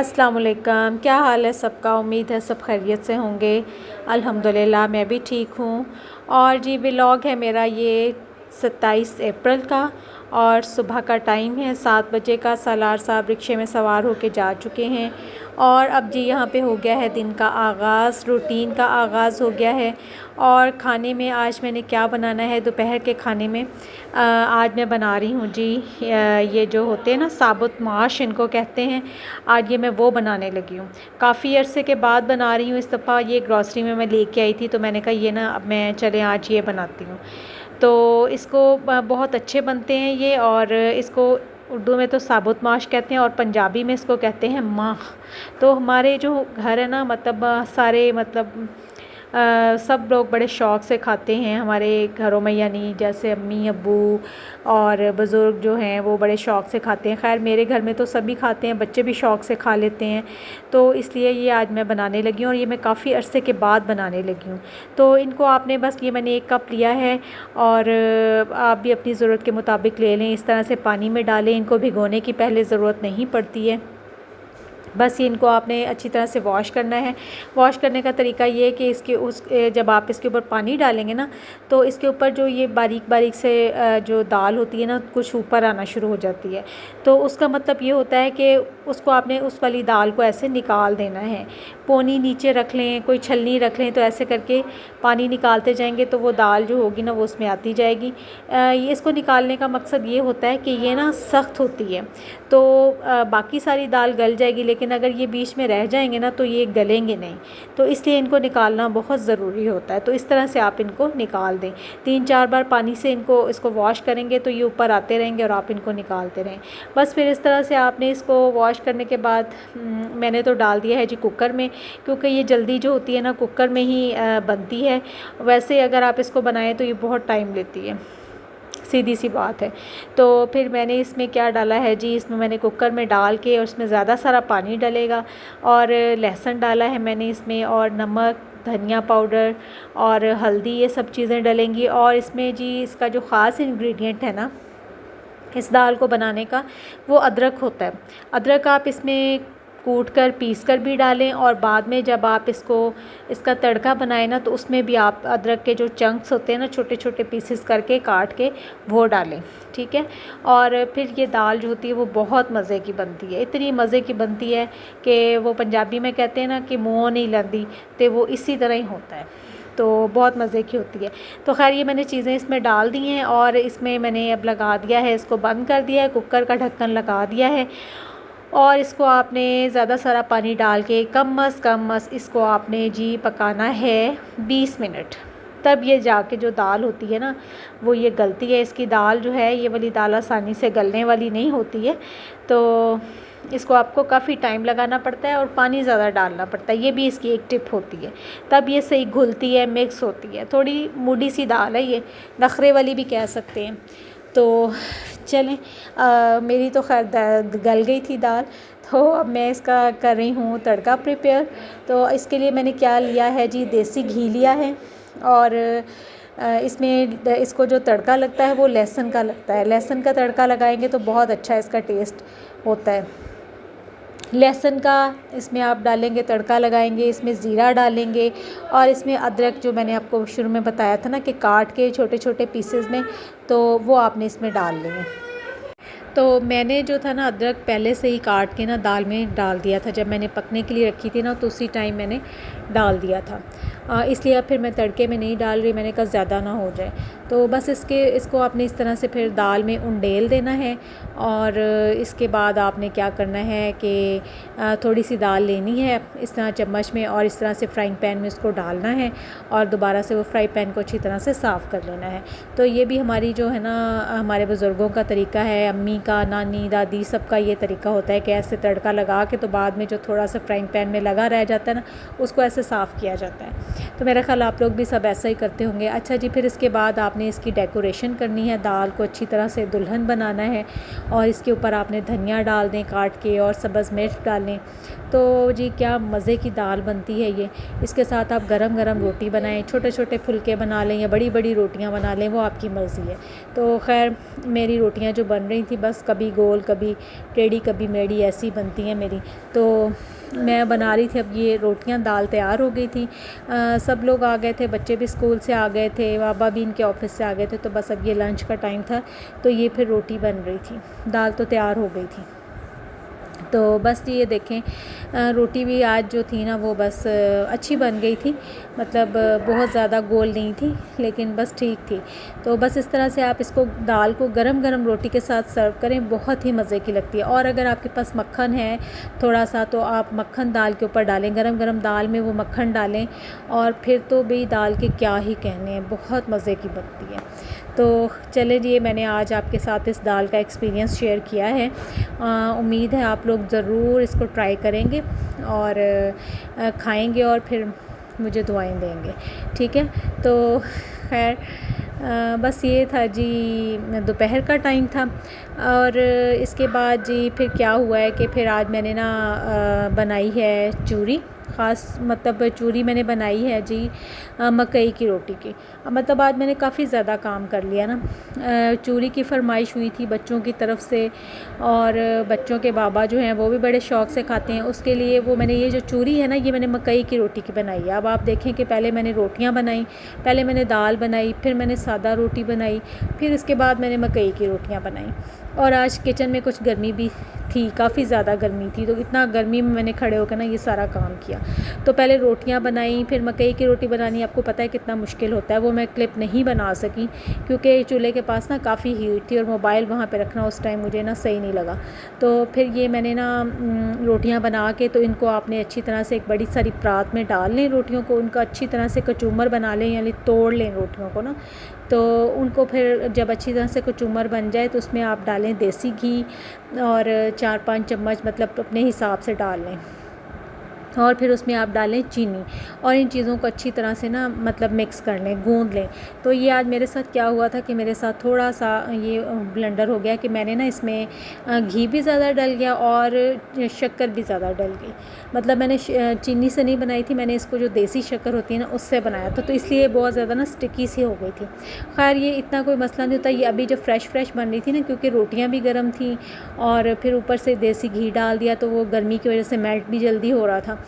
अस्सलाम वालेकुम। क्या हाल है सबका? उम्मीद है सब खैरियत से होंगे। अल्हम्दुलिल्लाह मैं भी ठीक हूँ। और जी व्लॉग है मेरा ये 27 अप्रैल का और सुबह का टाइम है 7 बजे का। सालार साहब रिक्शे में सवार होके जा चुके हैं और अब जी यहाँ पे हो गया है दिन का आगाज़, रूटीन का आगाज़ हो गया है। और खाने में आज मैंने क्या बनाना है दोपहर के खाने में, आज मैं बना रही हूँ जी ये जो होते हैं ना साबुत माश इनको कहते हैं, आज ये मैं वो बनाने लगी हूँ। काफ़ी अरसे के बाद बना रही हूँ। इस दफ़ा ये ग्रॉसरी में मैं लेके आई थी तो मैंने कहा ये ना अब मैं चले आज ये बनाती हूँ। तो इसको बहुत अच्छे बनते हैं ये, और इसको उर्दू में तो साबुत माश कहते हैं और पंजाबी में इसको कहते हैं माह। तो हमारे जो घर है ना मतलब सारे मतलब सब लोग बड़े शौक़ से खाते हैं हमारे घरों में, यानी जैसे अम्मी अब्बू और बुज़ुर्ग जो हैं वो बड़े शौक़ से खाते हैं। ख़ैर मेरे घर में तो सभी खाते हैं, बच्चे भी शौक़ से खा लेते हैं। तो इसलिए ये आज मैं बनाने लगी हूँ और ये मैं काफ़ी अरसे के बाद बनाने लगी हूँ। तो इनको आपने बस ये मैंने 1 कप लिया है और आप भी अपनी ज़रूरत के मुताबिक ले लें। इस तरह से पानी में डालें, इनको भिगोने की पहले ज़रूरत नहीं पड़ती है। बस ये इनको आपने अच्छी तरह से वॉश करना है। वॉश करने का तरीका ये है कि जब आप इसके ऊपर पानी डालेंगे ना तो इसके ऊपर जो ये बारीक बारीक से जो दाल होती है ना कुछ ऊपर आना शुरू हो जाती है। तो उसका मतलब ये होता है कि उसको आपने उस वाली दाल को ऐसे निकाल देना है। पोनी नीचे रख लें, कोई छलनी रख लें, तो ऐसे करके पानी निकालते जाएंगे तो वो दाल जो होगी ना वो उसमें आती जाएगी। ये इसको निकालने का मकसद ये होता है कि ये ना सख्त होती है तो बाकी सारी दाल गल जाएगी, लेकिन अगर ये बीच में रह जाएंगे ना तो ये गलेंगे नहीं। तो इसलिए इनको निकालना बहुत ज़रूरी होता है। तो इस तरह से आप इनको निकाल दें। 3-4 बार पानी से इसको वॉश करेंगे तो ये ऊपर आते रहेंगे और आप इनको निकालते रहें। बस फिर इस तरह से आपने इसको वॉश करने के बाद मैंने तो डाल दिया है जी कुकर में, क्योंकि ये जल्दी जो होती है ना कुकर में ही बनती है। वैसे अगर आप इसको बनाएं तो ये बहुत टाइम लेती है, सीधी सी बात है। तो फिर मैंने इसमें क्या डाला है जी, इसमें मैंने कुकर में डाल के और उसमें ज़्यादा सारा पानी डलेगा और लहसुन डाला है मैंने इसमें, और नमक, धनिया पाउडर और हल्दी, ये सब चीज़ें डलेंगी। और इसमें जी इसका जो ख़ास इंग्रेडिएंट है ना इस दाल को बनाने का वो अदरक होता है। अदरक आप इसमें कूट कर पीस कर भी डालें और बाद में जब आप इसका तड़का बनाएं ना तो उसमें भी आप अदरक के जो चंक्स होते हैं ना छोटे छोटे पीसेस करके काट के वो डालें, ठीक है। और फिर ये दाल जो होती है वो बहुत मज़े की बनती है, इतनी मज़े की बनती है कि वो पंजाबी में कहते हैं ना कि मुँह नहीं लंदी, तो वो इसी तरह ही होता है। तो बहुत मज़े की होती है। तो खैर ये मैंने चीज़ें इसमें डाल दी हैं और इसमें मैंने अब लगा दिया है, इसको बंद कर दिया है, कुकर का ढक्कन लगा दिया है। और इसको आपने ज़्यादा सारा पानी डाल के कम अज़ कम इसको आपने जी पकाना है 20 मिनट। तब ये जाके जो दाल होती है ना वो ये गलती है। इसकी दाल जो है ये वाली दाल आसानी से गलने वाली नहीं होती है, तो इसको आपको काफ़ी टाइम लगाना पड़ता है और पानी ज़्यादा डालना पड़ता है। ये भी इसकी एक टिप होती है, तब ये सही घुलती है, मिक्स होती है। थोड़ी मूडी सी दाल है ये, नखरे वाली भी कह सकते हैं। तो चलें, मेरी तो खैर गल गई थी दाल, तो अब मैं इसका कर रही हूँ तड़का प्रिपेयर। तो इसके लिए मैंने क्या लिया है जी, देसी घी लिया है और इसमें इसको जो तड़का लगता है वो लहसुन का लगता है। लहसुन का तड़का लगाएंगे तो बहुत अच्छा इसका टेस्ट होता है। लहसुन का इसमें आप डालेंगे, तड़का लगाएंगे, इसमें ज़ीरा डालेंगे और इसमें अदरक जो मैंने आपको शुरू में बताया था ना कि काट के छोटे छोटे पीसेस में, तो वो आपने इसमें डाल लेंगे। तो मैंने जो था ना अदरक पहले से ही काट के ना दाल में डाल दिया था, जब मैंने पकने के लिए रखी थी ना तो उसी टाइम मैंने डाल दिया था। इसलिए अब फिर मैं तड़के में नहीं डाल रही, मैंने कहा ज़्यादा ना हो जाए। तो बस इसको आपने इस तरह से फिर दाल में उंडेल देना है। और इसके बाद आपने क्या करना है कि थोड़ी सी दाल लेनी है इस तरह चम्मच में और इस तरह से फ्राइंग पैन में उसको डालना है और दोबारा से वो फ्राई पैन को अच्छी तरह से साफ़ कर लेना है। तो ये भी हमारी जो है ना हमारे बुज़ुर्गों का तरीका है, अम्मी का, नानी, दादी, सबका ये तरीका होता है कि ऐसे तड़का लगा के तो बाद में जो थोड़ा सा फ्राइंग पैन में लगा रह जाता है ना उसको ऐसे साफ़ किया जाता है। तो मेरा ख्याल आप लोग भी सब ऐसा ही करते होंगे। अच्छा जी, फिर इसके बाद आपने इसकी डेकोरेशन करनी है, दाल को अच्छी तरह से दुल्हन बनाना है और इसके ऊपर आपने धनिया डाल दें काट के और सब्ज़ मिर्च डालें। तो जी क्या मज़े की दाल बनती है ये। इसके साथ आप गरम गरम रोटी बनाएं, छोटे छोटे फुलके बना लें या बड़ी बड़ी रोटियां बना लें, वो आपकी मर्ज़ी है। तो खैर मेरी रोटियां जो बन रही थी बस कभी गोल कभी टेढ़ी कभी मेढ़ी ऐसी बनती हैं मेरी। तो मैं बना रही थी, अब ये रोटियां, दाल तैयार हो गई थी। सब लोग आ गए थे, बच्चे भी स्कूल से आ गए थे, बाबा भी इनके ऑफिस से आ गए थे। तो बस अब ये लंच का टाइम था, तो ये फिर रोटी बन रही थी, दाल तो तैयार हो गई थी। तो बस ये देखें रोटी भी आज जो थी ना वो बस अच्छी बन गई थी, मतलब बहुत ज़्यादा गोल नहीं थी लेकिन बस ठीक थी। तो बस इस तरह से आप इसको दाल को गरम गरम रोटी के साथ सर्व करें, बहुत ही मज़े की लगती है। और अगर आपके पास मक्खन है थोड़ा सा तो आप मक्खन दाल के ऊपर डालें, गरम गरम दाल में वो मक्खन डालें और फिर तो भाई दाल के क्या ही कहने हैं, बहुत मज़े की बनती है। तो चले जी, मैंने आज आपके साथ इस दाल का एक्सपीरियंस शेयर किया है। उम्मीद है आप लोग ज़रूर इसको ट्राई करेंगे और खाएंगे और फिर मुझे दुआएं देंगे, ठीक है। तो खैर बस ये था जी, दोपहर का टाइम था। और इसके बाद जी फिर क्या हुआ है कि फिर आज मैंने ना बनाई है चूरी, ख़ास मतलब चूरी मैंने बनाई है जी मकई की रोटी की। मतलब आज मैंने काफ़ी ज़्यादा काम कर लिया ना। चूरी की फरमाइश हुई थी बच्चों की तरफ से, और बच्चों के बाबा जो हैं वो भी बड़े शौक़ से खाते हैं, उसके लिए वो मैंने ये जो चूरी है ना ये मैंने मकई की रोटी की बनाई है। अब आप देखें कि पहले मैंने रोटियां बनाई, पहले मैंने दाल बनाई, फिर मैंने सादा रोटी बनाई, फिर इसके बाद मैंने मकई की रोटियाँ बनाई। और आज किचन में कुछ गर्मी भी थी, काफ़ी ज़्यादा गर्मी थी, तो इतना गर्मी में मैंने खड़े होकर ना ये सारा काम किया। तो पहले रोटियां बनाई, फिर मकई की रोटी बनानी आपको पता है कितना मुश्किल होता है, वो मैं क्लिप नहीं बना सकी क्योंकि चूल्हे के पास ना काफ़ी हीट थी और मोबाइल वहाँ पे रखना उस टाइम मुझे ना सही नहीं लगा। तो फिर ये मैंने ना रोटियाँ बना के, तो इनको आपने अच्छी तरह से एक बड़ी सारी परात में डाल लें रोटियों को, उनका अच्छी तरह से कचूमर बना लें, यानी तोड़ लें रोटियों को ना। तो उनको फिर जब अच्छी तरह से कचूमर बन जाए तो उसमें आप डालें देसी घी और 4-5 चम्मच मतलब अपने हिसाब से डाल लें, और फिर उसमें आप डालें चीनी, और इन चीज़ों को अच्छी तरह से ना मतलब मिक्स कर लें, गूंद लें। तो ये आज मेरे साथ क्या हुआ था कि मेरे साथ थोड़ा सा ये ब्लंडर हो गया कि मैंने ना इसमें घी भी ज़्यादा डल गया और शक्कर भी ज़्यादा डल गई। मतलब मैंने चीनी से नहीं बनाई थी, मैंने इसको जो देसी शक्कर होती है ना उससे बनाया था, तो इसलिए बहुत ज़्यादा ना स्टिकी सी हो गई थी। खैर ये इतना कोई मसला नहीं होता, ये अभी जब फ्रेश बन रही थी ना, क्योंकि रोटियाँ भी गर्म थी और फिर ऊपर से देसी घी डाल दिया तो वो गर्मी की वजह से मेल्ट भी जल्दी हो रहा था,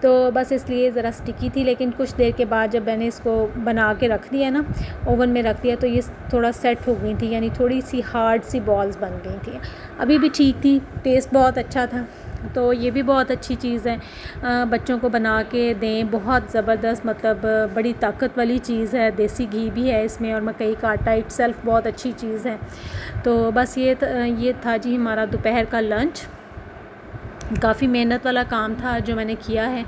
तो बस इसलिए ज़रा स्टिकी थी। लेकिन कुछ देर के बाद जब मैंने इसको बना के रख दिया ना, ओवन में रख दिया, तो ये थोड़ा सेट हो गई थी, यानी थोड़ी सी हार्ड सी बॉल्स बन गई थी। अभी भी ठीक थी, टेस्ट बहुत अच्छा था। तो ये भी बहुत अच्छी चीज़ है, बच्चों को बना के दें, बहुत ज़बरदस्त, मतलब बड़ी ताकत वाली चीज़ है, देसी घी भी है इसमें और मकई का आटा इटसेल्फ बहुत अच्छी चीज़ है। तो बस ये था जी हमारा दोपहर का लंच। काफ़ी मेहनत वाला काम था जो मैंने किया है।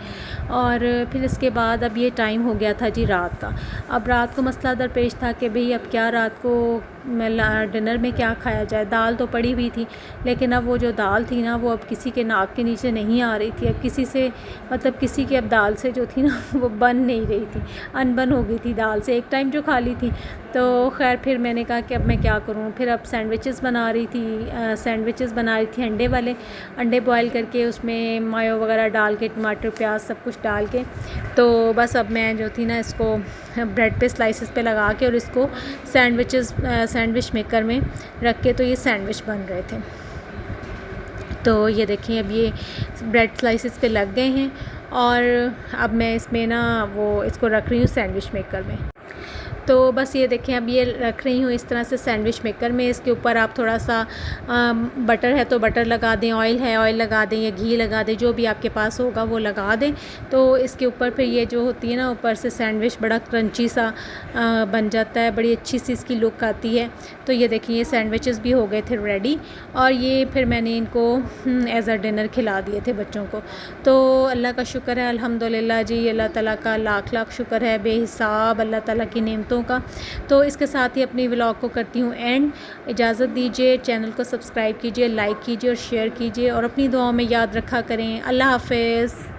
और फिर इसके बाद अब ये टाइम हो गया था जी रात का। अब रात को मसला दरपेश था कि भाई अब क्या रात को डिनर में क्या खाया जाए। दाल तो पड़ी हुई थी, लेकिन अब वो जो दाल थी ना वो अब किसी के नाक के नीचे नहीं आ रही थी। अब किसी से मतलब किसी की अब दाल से जो थी ना वो बन नहीं रही थी, अनबन हो गई थी दाल से, एक टाइम जो खा ली थी। तो खैर फिर मैंने कहा कि अब मैं क्या करूँ। फिर अब सैंडविचेस बना रही थी अंडे वाले, अंडे बॉयल करके उसमें मायो वगैरह डाल के, टमाटर प्याज सब कुछ डाल के। तो बस अब मैं जो थी ना इसको ब्रेड पे स्लाइसेस पे लगा के और इसको सैंडविच मेकर में रख के, तो ये सैंडविच बन रहे थे। तो ये देखें अब ये ब्रेड स्लाइसेस पे लग गए हैं और अब मैं इसमें ना वो इसको रख रही हूँ सैंडविच मेकर में। तो बस ये देखें अब ये रख रही हूँ इस तरह से सैंडविच मेकर में। इसके ऊपर आप थोड़ा सा बटर है तो बटर लगा दें, ऑयल है ऑयल लगा दें या घी लगा दें, जो भी आपके पास होगा वो लगा दें। तो इसके ऊपर फिर ये जो होती है ना ऊपर से सैंडविच बड़ा क्रंची सा बन जाता है, बड़ी अच्छी सी इसकी लुक आती है। तो ये देखिए ये सैंडविचेस भी हो गए थे रेडी, और ये फिर मैंने इनको एज़ अ डिनर खिला दिए थे बच्चों को। तो अल्लाह का शुक्र है, अल्हम्दुलिल्लाह जी, अल्लाह ताला का लाख लाख शुक्र है, बेहिसाब अल्लाह ताला की नेमतों का। तो इसके साथ ही अपनी व्लॉग को करती हूँ एंड। इजाज़त दीजिए, चैनल को सब्सक्राइब कीजिए, लाइक कीजिए और शेयर कीजिए, और अपनी दुआओं में याद रखा करें। अल्लाह हाफ़िज़।